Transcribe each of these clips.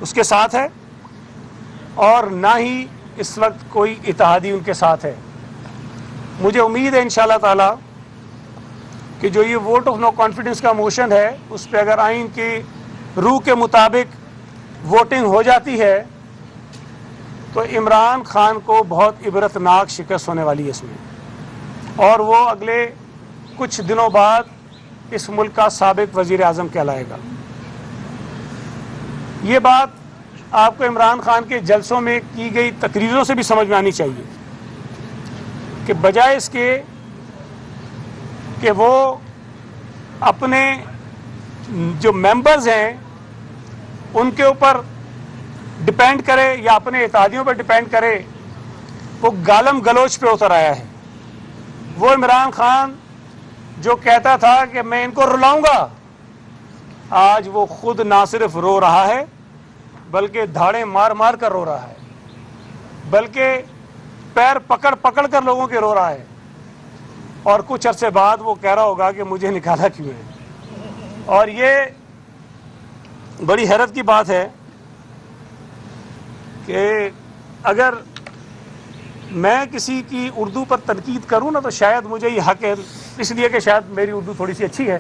اس کے ساتھ ہے اور نہ ہی اس وقت کوئی اتحادی ان کے ساتھ ہے۔ مجھے امید ہے انشاءاللہ تعالی کہ جو یہ ووٹ آف نو کانفیڈنس کا موشن ہے اس پہ اگر آئین کی روح کے مطابق ووٹنگ ہو جاتی ہے تو عمران خان کو بہت عبرتناک شکست ہونے والی ہے اس میں، اور وہ اگلے کچھ دنوں بعد اس ملک کا سابق وزیر اعظم کہلائے گا۔ یہ بات آپ کو عمران خان کے جلسوں میں کی گئی تقریروں سے بھی سمجھ میں آنی چاہیے کہ بجائے اس کے کہ وہ اپنے جو ممبرز ہیں ان کے اوپر ڈپینڈ کرے یا اپنے اتحادیوں پر ڈپینڈ کرے، وہ گالم گلوچ پہ اتر آیا ہے۔ وہ عمران خان جو کہتا تھا کہ میں ان کو رلاؤں گا، آج وہ خود نہ صرف رو رہا ہے بلکہ دھاڑیں مار مار کر رو رہا ہے، بلکہ پیر پکڑ پکڑ کر لوگوں کے رو رہا ہے، اور کچھ عرصے بعد وہ کہہ رہا ہوگا کہ مجھے نکالا کیوں ہے۔ اور یہ بڑی حیرت کی بات ہے کہ اگر میں کسی کی اردو پر تنقید کروں نا تو شاید مجھے یہ حق ہے، اس لیے کہ شاید میری اردو تھوڑی سی اچھی ہے،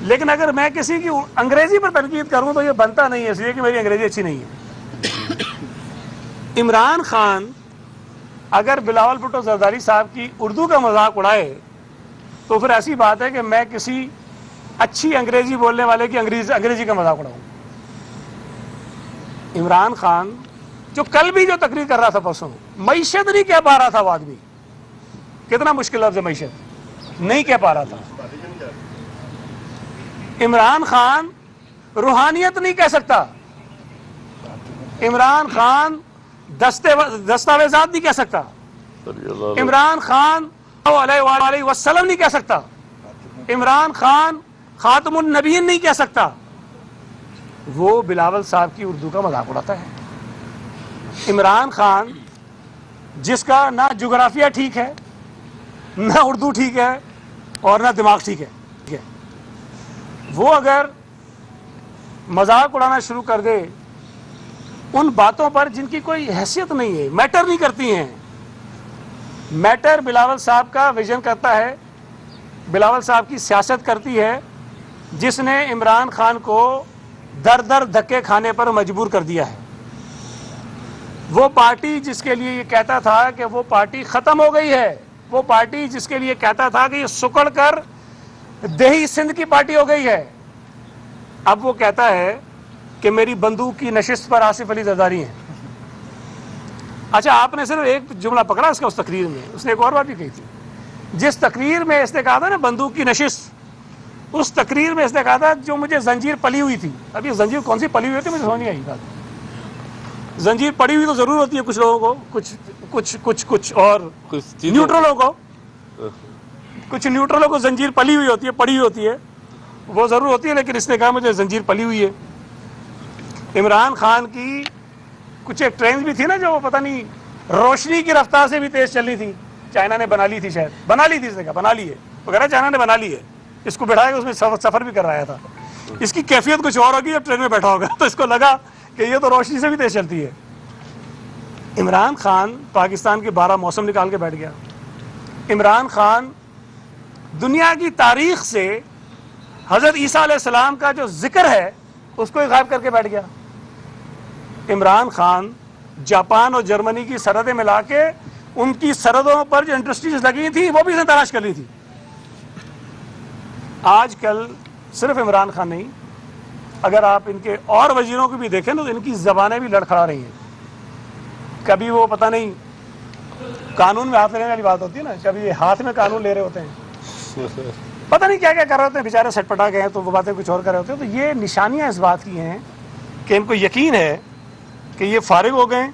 لیکن اگر میں کسی کی انگریزی پر تنقید کروں تو یہ بنتا نہیں ہے، اس لیے کہ میری انگریزی اچھی نہیں ہے۔ عمران خان اگر بلاول بھٹو زرداری صاحب کی اردو کا مذاق اڑائے تو پھر ایسی بات ہے کہ میں کسی اچھی انگریزی بولنے والے کی انگریزی کا مذاق اڑاؤں۔ عمران خان جو کل بھی جو تقریر کر رہا تھا پرسوں، معیشت نہیں کہہ پا رہا تھا، وہ آدمی کتنا مشکل لفظ ہے معیشت، نہیں کہہ پا رہا تھا۔ عمران خان روحانیت نہیں کہہ سکتا، عمران خان دستاویزات نہیں کہہ سکتا، عمران خان علیہ وآلہ وسلم نہیں کہہ سکتا، عمران خان خاتم النبیین نہیں کہہ سکتا، وہ بلاول صاحب کی اردو کا مذاق اڑاتا ہے۔ عمران خان جس کا نہ جغرافیہ ٹھیک ہے، نہ اردو ٹھیک ہے، اور نہ دماغ ٹھیک ہے، وہ اگر مذاق اڑانا شروع کر دے ان باتوں پر جن کی کوئی حیثیت نہیں ہے، میٹر نہیں کرتی ہیں، میٹر بلاول صاحب کا ویژن کرتا ہے، بلاول صاحب کی سیاست کرتی ہے، جس نے عمران خان کو در در دھکے کھانے پر مجبور کر دیا ہے۔ وہ پارٹی جس کے لیے یہ کہتا تھا کہ وہ پارٹی ختم ہو گئی ہے، وہ پارٹی جس کے لیے کہتا تھا کہ یہ سکڑ کر دیہی سندھ کی پارٹی ہو گئی ہے، اب وہ کہتا ہے کہ میری بندوق کی نشست پر آصف علی زرداری ہیں۔ اچھا، آپ نے صرف ایک جملہ پکڑا اس کا، اس تقریر میں اس نے ایک اور بات بھی کہی تھی، جس تقریر میں اس نے کہا تھا نا بندوق کی نشست، اس تقریر میں اس نے کہا تھا جو مجھے زنجیر پلی ہوئی تھی۔ اب یہ زنجیر کون سی پلی ہوئی تھی مجھے سمجھ نہیں آئی بات۔ زنجیر پڑی ہوئی تو ضرور ہوتی ہے کچھ لوگوں کو، کچھ اور نیوٹرلوں کو، کچھ نیوٹرلوں کو زنجیر پلی ہوئی ہوتی ہے، پڑی ہوئی ہوتی ہے، وہ ضرور ہوتی ہے، لیکن اس نے کہا مجھے زنجیر پلی ہوئی ہے۔ عمران خان کی کچھ ایک ٹرین بھی تھی نا جو پتہ نہیں روشنی کی رفتار سے بھی تیز چل رہی تھی، چائنا نے بنا لی تھی، شاید بنا لی تھی، اس نے کہا بنا لی ہے، وہ کہہ رہا چائنا نے بنا لی ہے، اس کو بٹھایا اس میں سفر بھی کر رہا تھا، اس کی کیفیت کچھ اور ہوگی جب ٹرین میں بیٹھا ہوگا تو اس کو لگا کہ یہ تو روشنی سے بھی تیز چلتی ہے۔ عمران خان پاکستان کے 12 موسم نکال کے بیٹھ گیا۔ عمران خان دنیا کی تاریخ سے حضرت عیسیٰ علیہ السلام کا جو ذکر ہے اس کو ہی غائب کر کے بیٹھ گیا۔ عمران خان جاپان اور جرمنی کی سرحدیں ملا کے ان کی سرحدوں پر جو انڈسٹریز لگی تھیں وہ بھی اس نے تلاش کر لی تھی۔ آج کل صرف عمران خان نہیں، اگر آپ ان کے اور وزیروں کو بھی دیکھیں تو ان کی زبانیں بھی لڑکھڑا رہی ہیں۔ کبھی وہ پتہ نہیں قانون میں ہاتھ لینے والی بات ہوتی ہے نا، کبھی یہ ہاتھ میں قانون لے رہے ہوتے ہیں، پتہ نہیں کیا کیا کر رہے ہوتے ہیں، بیچارے سٹ پٹا گئے ہیں تو وہ باتیں کچھ اور کر رہے ہوتے ہیں۔ تو یہ نشانیاں اس بات کی ہیں کہ ان کو یقین ہے کہ یہ فارغ ہو گئے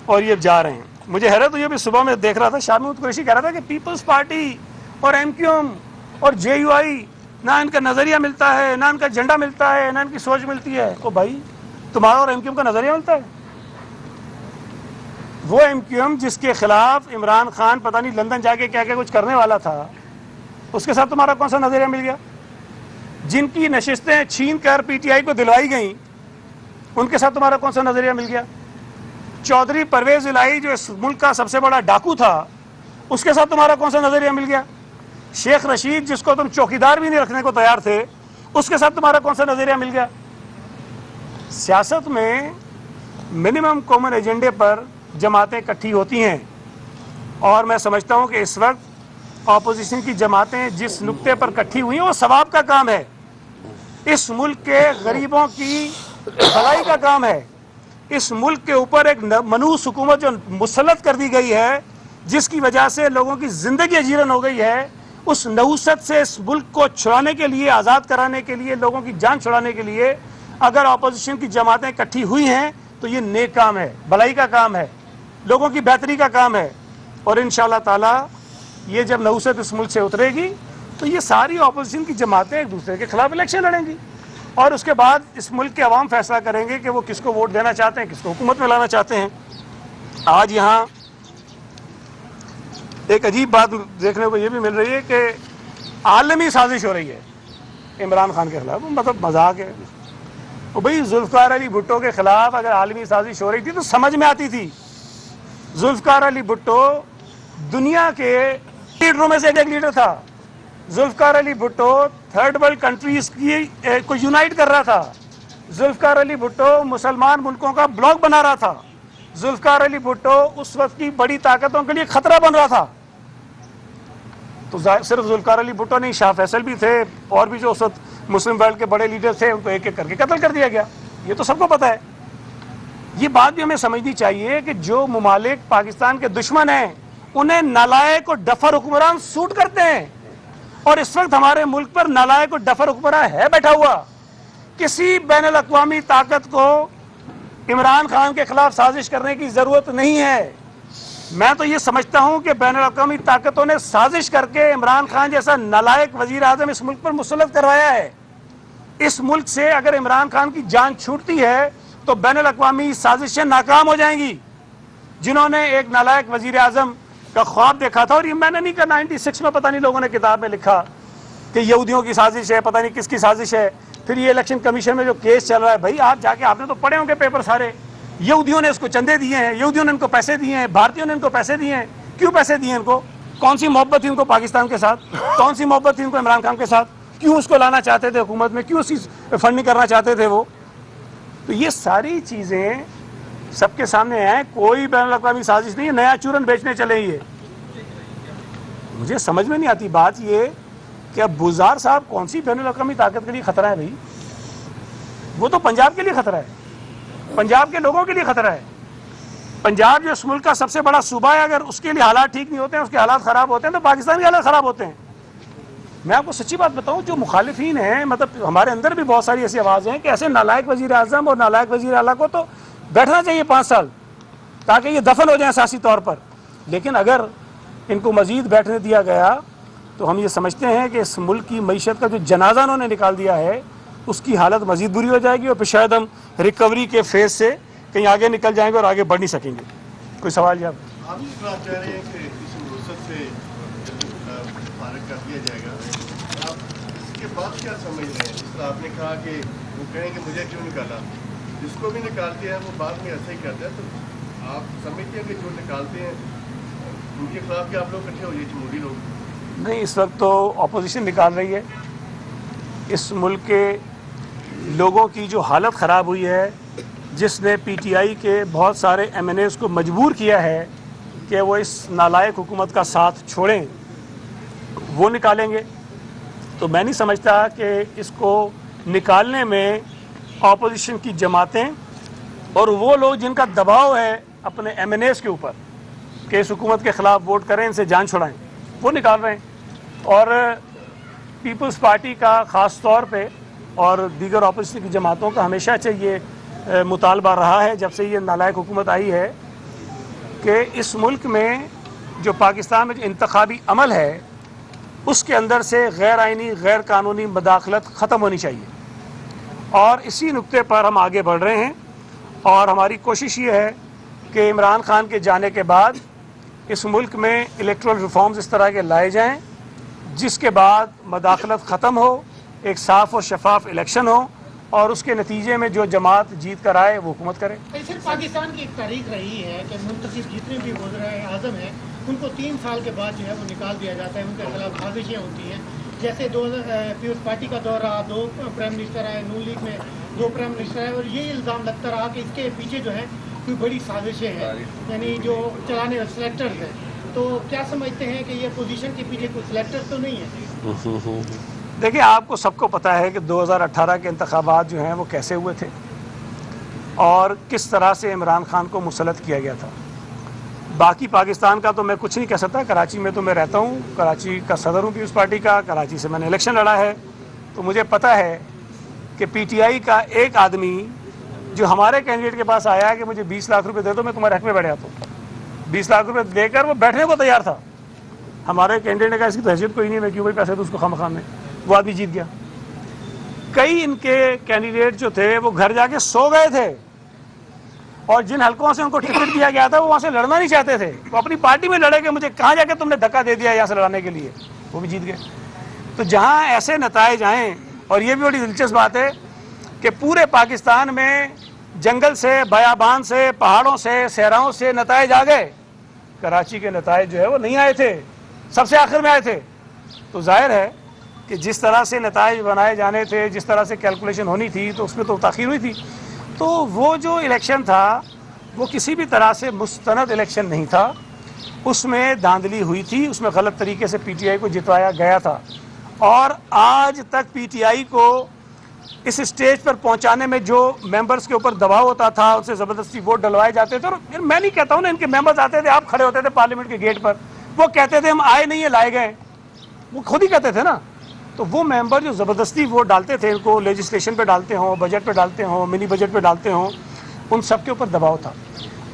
اور یہ جا رہے ہیں۔ مجھے حیرت ہوئی ابھی صبح میں دیکھ رہا تھا، شاہمود قریشی کہہ رہا تھا کہ پیپلز پارٹی اور ایم کیو ایم اور جے یو آئی نہ ان کا نظریہ ملتا ہے، نہ ان کا جھنڈا ملتا ہے، نہ ان کی سوچ ملتی ہے۔ تو بھائی تمہارا اور ایم کیو ایم کا نظریہ ملتا ہے؟ وہ ایم کیو ایم جس کے خلاف عمران خان پتہ نہیں لندن جا کے کیا کیا کچھ کرنے والا تھا، اس کے ساتھ تمہارا کون سا نظریہ مل گیا؟ جن کی نشستیں چھین کر پی ٹی آئی کو دلوائی گئیں ان کے ساتھ تمہارا کون سا نظریہ مل گیا؟ چودھری پرویز الہی جو اس ملک کا سب سے بڑا ڈاکو تھا، اس کے ساتھ تمہارا کون سا نظریہ مل گیا؟ شیخ رشید جس کو تم چوکیدار بھی نہیں رکھنے کو تیار تھے، اس کے ساتھ تمہارا کون سا نظریہ مل گیا؟ سیاست میں منیمم کامن ایجنڈے پر جماعتیں اکٹھی ہوتی ہیں، اور میں سمجھتا ہوں کہ اس وقت اپوزیشن کی جماعتیں جس نقطے پر اکٹھی ہوئی ہیں وہ ثواب کا کام ہے، اس ملک کے غریبوں کی بھلائی کا کام ہے۔ اس ملک کے اوپر ایک منحوس حکومت جو مسلط کر دی گئی ہے، جس کی وجہ سے لوگوں کی زندگی اجیرن ہو گئی ہے، اس نحوست سے اس ملک کو چھڑانے کے لیے، آزاد کرانے کے لیے، لوگوں کی جان چھڑانے کے لیے اگر اپوزیشن کی جماعتیں اکٹھی ہوئی ہیں تو یہ نیک کام ہے، بھلائی کا کام ہے، لوگوں کی بہتری کا کام ہے۔ اور انشاءاللہ تعالی یہ جب نحوست اس ملک سے اترے گی تو یہ ساری اپوزیشن کی جماعتیں ایک دوسرے کے خلاف الیکشن لڑیں گی، اور اس کے بعد اس ملک کے عوام فیصلہ کریں گے کہ وہ کس کو ووٹ دینا چاہتے ہیں، کس کو حکومت میں لانا چاہتے ہیں۔ آج یہاں ایک عجیب بات دیکھنے کو یہ بھی مل رہی ہے کہ عالمی سازش ہو رہی ہے عمران خان کے خلاف، مطلب مذاق ہے۔ بھئی ذوالفقار علی بھٹو کے خلاف اگر عالمی سازش ہو رہی تھی تو سمجھ میں آتی تھی۔ ذوالفقار علی بھٹو دنیا کے لیڈروں میں سے ایک لیڈر تھا۔ Zulfiqar Ali Bhutto third world countries کو یونائٹ کر رہا تھا۔ ذوالفقار علی بھٹو مسلمان ملکوں کا بلاک بنا رہا تھا۔ ذوالفقار علی بھٹو اس وقت کی بڑی طاقتوں کے لیے خطرہ بن رہا تھا۔ تو صرف ذوالفقار علی بھٹو نہیں، شاہ فیصل بھی تھے، اور بھی جو اس وقت مسلم ورلڈ کے بڑے لیڈر تھے، ان کو ایک ایک کر کے قتل کر دیا گیا، یہ تو سب کو پتہ ہے۔ یہ بات بھی ہمیں سمجھنی چاہیے کہ جو ممالک پاکستان کے دشمن ہیں انہیں نالائق اور ڈفر حکمران سوٹ کرتے ہیں، اور اس وقت ہمارے ملک پر نالائق اور ڈفر حکمران ہے بیٹھا ہوا۔ کسی بین الاقوامی طاقت کو عمران خان کے خلاف سازش کرنے کی ضرورت نہیں ہے۔ میں تو یہ سمجھتا ہوں کہ بین الاقوامی طاقتوں نے سازش کر کے عمران خان جیسا نالائق وزیر اعظم اس ملک پر مسلط کروایا ہے۔ اس ملک سے اگر عمران خان کی جان چھوٹتی ہے تو بین الاقوامی سازشیں ناکام ہو جائیں گی۔ جنہوں نے ایک نالائق وزیر اعظم کا خواب دیکھا تھا، اور یہ میں نے نہیں کہا، 96 میں پتہ نہیں لوگوں نے کتاب میں لکھا کہ یہودیوں کی سازش ہے، پتہ نہیں کس کی سازش ہے۔ پھر یہ الیکشن کمیشن میں جو کیس چل رہا ہے، بھائی آپ جا کے آپ نے تو پڑھے ہوں گے پیپر سارے، یہودیوں نے اس کو چندے دیے ہیں، یہودیوں نے ان کو پیسے دیے ہیں، بھارتیوں نے ان کو پیسے دیے ہیں۔ کیوں پیسے دیے ان کو؟ کون سی محبت تھی ان کو پاکستان کے ساتھ؟ کون سی محبت تھی ان کو عمران خان کے ساتھ؟ کیوں اس کو لانا چاہتے تھے حکومت میں؟ کیوں اس کی فنڈنگ کرنا چاہتے تھے وہ؟ تو یہ ساری چیزیں سب کے سامنے ہیں، کوئی بین الاقوامی سازش نہیں ہے، نیا چورن بیچنے چلے یہ۔ مجھے سمجھ میں نہیں آتی بات یہ کہ اب بزار صاحب کون سی بین الاقوامی طاقت کے لیے خطرہ ہے؟ بھائی وہ تو پنجاب کے لیے خطرہ ہے، پنجاب کے لوگوں کے لیے خطرہ ہے۔ پنجاب جو اس ملک کا سب سے بڑا صوبہ ہے، اگر اس کے لیے حالات ٹھیک نہیں ہوتے ہیں، اس کے حالات خراب ہوتے ہیں، تو پاکستان کے حالات خراب ہوتے ہیں۔ میں آپ کو سچی بات بتاؤں، جو مخالفین ہیں، مطلب ہمارے اندر بھی بہت ساری ایسی آوازیں ہیں کہ ایسے نالائق وزیر اعظم اور نالائق وزیر اعلیٰ کو تو بیٹھنا چاہیے 5 سال تاکہ یہ دفن ہو جائیں سیاسی طور پر۔ لیکن اگر ان کو مزید بیٹھنے دیا گیا تو ہم یہ سمجھتے ہیں کہ اس ملک کی معیشت کا جو جنازہ انہوں نے نکال دیا ہے، اس کی حالت مزید بری ہو جائے گی، اور پھر شاید ہم ریکوری کے فیز سے کہیں آگے نکل جائیں گے اور آگے بڑھ نہیں سکیں گے۔ کوئی سوال یا آپ اس بات کہہ رہے ہیں کہ اس وسط سے فارغ کر دیا جائے گا، آپ اس کے بعد کیا سمجھ رہے ہیں؟ جس طرح آپ نے کہا کہ وہ کہیں کہ مجھے کیوں نکالا، جس کو بھی نکالتے ہیں وہ بعد میں ایسا ہی کرتا ہے، تو آپ سمجھتے ہیں کہ جو نکالتے ہیں ان کے خلاف کیا آپ لوگ اکٹھے ہو جائے، جمہوری لوگ؟ نہیں، اس وقت تو اپوزیشن نکال رہی ہے۔ اس ملک کے لوگوں کی جو حالت خراب ہوئی ہے، جس نے پی ٹی آئی کے بہت سارے ایم این ایز کو مجبور کیا ہے کہ وہ اس نالائق حکومت کا ساتھ چھوڑیں، وہ نکالیں گے۔ تو میں نہیں سمجھتا کہ اس کو نکالنے میں اپوزیشن کی جماعتیں اور وہ لوگ جن کا دباؤ ہے اپنے ایم این ایز کے اوپر کہ اس حکومت کے خلاف ووٹ کریں، ان سے جان چھڑائیں، وہ نکال رہے ہیں۔ اور پیپلز پارٹی کا خاص طور پہ اور دیگر اپوزیشن کی جماعتوں کا ہمیشہ چاہیے مطالبہ رہا ہے جب سے یہ نالائق حکومت آئی ہے کہ اس ملک میں جو پاکستان میں جو انتخابی عمل ہے اس کے اندر سے غیر آئینی غیر قانونی مداخلت ختم ہونی چاہیے، اور اسی نقطے پر ہم آگے بڑھ رہے ہیں۔ اور ہماری کوشش یہ ہے کہ عمران خان کے جانے کے بعد اس ملک میں الیکٹرل ریفارمز اس طرح کے لائے جائیں جس کے بعد مداخلت ختم ہو، ایک صاف و شفاف الیکشن ہو، اور اس کے نتیجے میں جو جماعت جیت کر آئے وہ حکومت کرے. صرف پاکستان کی ایک تاریخ رہی ہے کہ منتخب جتنے بھی وزرائے اعظم ہیں ان کو 3 سال کے بعد جو ہے وہ نکال دیا جاتا ہے, ان کے خلاف سازشیں ہوتی ہیں. جیسے پیپلز پارٹی کا دور رہا, 2 پرائم منسٹر آئے, نون لیگ میں 2 پرائم منسٹر آئے, اور یہ الزام لگتا رہا کہ اس کے پیچھے جو ہے کوئی بڑی سازشیں ہیں, یعنی جو چلانے والے سلیکٹرز ہیں. تو کیا سمجھتے ہیں کہ یہ پوزیشن کے پیچھے کوئی سلیکٹر تو نہیں ہے؟ دیکھیں, آپ کو سب کو پتہ ہے کہ 2018 کے انتخابات جو ہیں وہ کیسے ہوئے تھے اور کس طرح سے عمران خان کو مسلط کیا گیا تھا. باقی پاکستان کا تو میں کچھ نہیں کہہ سکتا. کراچی میں تو میں رہتا ہوں, کراچی کا صدر ہوں پیپلز پارٹی کا, کراچی سے میں نے الیکشن لڑا ہے, تو مجھے پتہ ہے کہ پی ٹی آئی کا ایک آدمی جو ہمارے کینڈیڈیٹ کے پاس آیا ہے کہ مجھے 20 لاکھ روپے دے دو, میں تمہارے حق میں بیٹھ جاتا ہوں. 20 لاکھ روپے دے کر وہ بیٹھنے کو تیار تھا. ہمارے کینڈیڈیٹ نے کہا اس کی تو حیثیت کوئی نہیں, میں کیوں بھائی پیسے تو اس کو خواہ میں. وہ آدمی جیت گیا. کئی ان کے کینڈیڈیٹ جو تھے وہ گھر جا کے سو گئے تھے, اور جن حلقوں سے ان کو ٹکٹ دیا گیا تھا وہ وہاں سے لڑنا نہیں چاہتے تھے. وہ اپنی پارٹی میں لڑے کہ مجھے کہاں جا کے تم نے دھکا دے دیا یہاں سے لڑانے کے لیے, وہ بھی جیت گئے. تو جہاں ایسے نتائج آئیں, اور یہ بھی بڑی دلچسپ بات ہے کہ پورے پاکستان میں جنگل سے, بیابان سے, پہاڑوں سے, صحراؤں سے نتائج آ گئے, کراچی کے نتائج جو ہے وہ نہیں آئے تھے, سب سے آخر میں آئے تھے. تو ظاہر ہے کہ جس طرح سے نتائج بنائے جانے تھے, جس طرح سے کیلکولیشن ہونی تھی, تو اس میں تو تاخیر ہوئی تھی. تو وہ جو الیکشن تھا وہ کسی بھی طرح سے مستند الیکشن نہیں تھا, اس میں دھاندلی ہوئی تھی, اس میں غلط طریقے سے پی ٹی آئی کو جتوایا گیا تھا. اور آج تک پی ٹی آئی کو اس اسٹیج پر پہنچانے میں جو ممبرز کے اوپر دباؤ ہوتا تھا, ان سے زبردستی ووٹ ڈلوائے جاتے تھے. اور میں نہیں کہتا ہوں نا, ان کے ممبرز آتے تھے, آپ کھڑے ہوتے تھے پارلیمنٹ کے گیٹ پر, وہ کہتے تھے ہم آئے نہیں ہیں لائے گئے, وہ خود ہی کہتے تھے نا. تو وہ ممبر جو زبردستی ووٹ ڈالتے تھے, ان کو لیجسلیشن پہ ڈالتے ہوں, بجٹ پہ ڈالتے ہوں, منی بجٹ پہ ڈالتے ہوں, ان سب کے اوپر دباؤ تھا.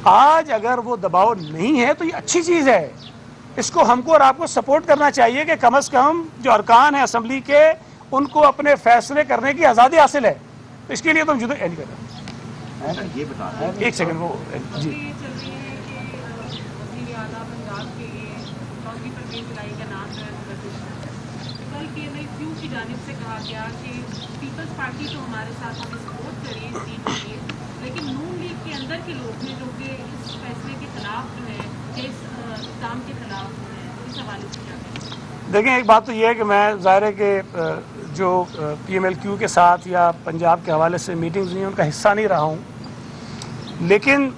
آج اگر وہ دباؤ نہیں ہے تو یہ اچھی چیز ہے. اس کو ہم کو اور آپ کو سپورٹ کرنا چاہیے کہ کم از کم جو ارکان ہیں اسمبلی کے, ان کو اپنے فیصلے کرنے کی آزادی حاصل ہے. تو اس کے لیے تو ہم جدو نہیں کرتے. یہ بتا رہے ہیں ایک سیکنڈ, وہ جی کی جانب سے کہا گیا کہ پیپلز پارٹی تو ہمارے ساتھ ہمیں سپورٹ کریے اس سیٹ کے لیے, لیکن نون لیگ کے اندر کے لوگ ہیں جو کہ اس فیصلے کے خلاف جو ہے, اس اقدام کے خلاف ہیں, اس حوالے سے کیا کہیں؟ دیکھیں, ایک بات تو یہ ہے کہ میں ظاہر ہے کہ جو پی ایم ایل کیو کے ساتھ یا پنجاب کے حوالے سے میٹنگز ہوئی ہیں ان کا حصہ نہیں رہا ہوں, لیکن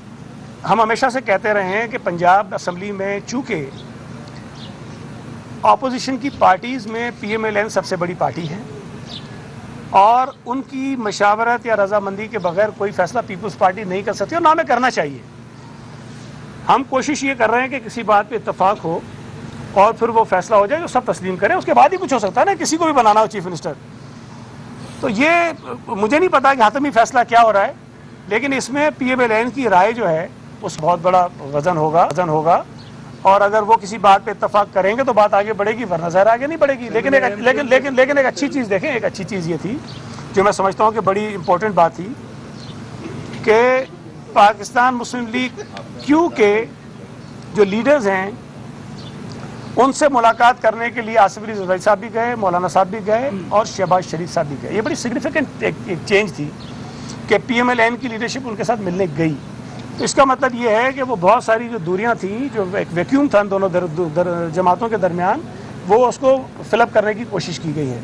ہم ہمیشہ سے کہتے رہے ہیں کہ پنجاب اسمبلی میں چونکہ اپوزیشن کی پارٹیز میں پی ایم ایل این سب سے بڑی پارٹی ہے, اور ان کی مشاورت یا رضامندی کے بغیر کوئی فیصلہ پیپلز پارٹی نہیں کر سکتی, اور نہ میں کرنا چاہیے. ہم کوشش یہ کر رہے ہیں کہ کسی بات پہ اتفاق ہو اور پھر وہ فیصلہ ہو جائے جو سب تسلیم کریں, اس کے بعد ہی کچھ ہو سکتا ہے نا, کسی کو بھی بنانا ہو چیف منسٹر. تو یہ مجھے نہیں پتا کہ حتمی فیصلہ کیا ہو رہا ہے, لیکن اس میں پی ایم ایل این کی رائے جو ہے اس بہت بڑا وزن ہوگا, اور اگر وہ کسی بات پہ اتفاق کریں گے تو بات آگے بڑھے گی, ورنہ ظاہر آگے نہیں بڑھے گی. لیکن ایک اچھی چیز دیکھیں, ایک اچھی چیز یہ تھی جو میں سمجھتا ہوں کہ بڑی امپورٹنٹ بات تھی کہ پاکستان مسلم لیگ کیو کے جو لیڈرز ہیں ان سے ملاقات کرنے کے لیے آصف علی زرداری صاحب بھی گئے, مولانا صاحب بھی گئے, اور شہباز شریف صاحب بھی گئے. یہ بڑی سگنیفیکنٹ ایک چینج تھی کہ پی ایم ایل این کی لیڈرشپ ان کے ساتھ ملنے گئی. تو اس کا مطلب یہ ہے کہ وہ بہت ساری جو دوریاں تھیں, جو ایک ویکیوم تھا ان دونوں جماعتوں کے درمیان, وہ اس کو فل اپ کرنے کی کوشش کی گئی ہے.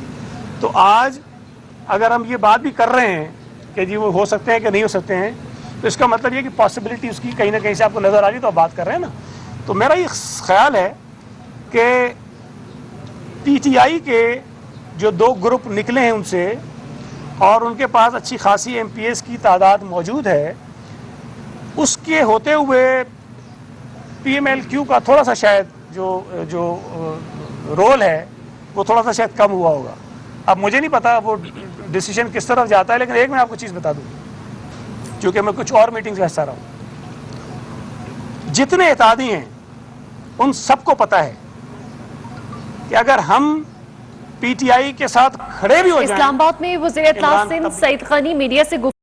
تو آج اگر ہم یہ بات بھی کر رہے ہیں کہ جی وہ ہو سکتے ہیں کہ نہیں ہو سکتے ہیں, تو اس کا مطلب یہ کہ پاسبلٹی اس کی کہیں نہ کہیں سے آپ کو نظر آ رہی, تو آپ بات کر رہے ہیں نا. تو میرا یہ خیال ہے کہ پی ٹی آئی کے جو 2 گروپ نکلے ہیں ان سے, اور ان کے پاس اچھی خاصی ایم پی ایس کی تعداد موجود ہے, اس کے ہوتے ہوئے پی ایم ایل کیو کا تھوڑا سا شاید جو رول ہے وہ تھوڑا سا شاید کم ہوا ہوگا. اب مجھے نہیں پتا وہ ڈیسیشن کس طرف جاتا ہے, لیکن ایک میں آپ کو چیز بتا دوں, چونکہ میں کچھ اور میٹنگز میں حصہ رہا ہوں, جتنے اتحادی ہیں ان سب کو پتا ہے کہ اگر ہم پی ٹی آئی کے ساتھ کھڑے بھی ہو جائیں. اسلام آباد میں وزیر اطلاع سندھ سعید غنی میڈیا سے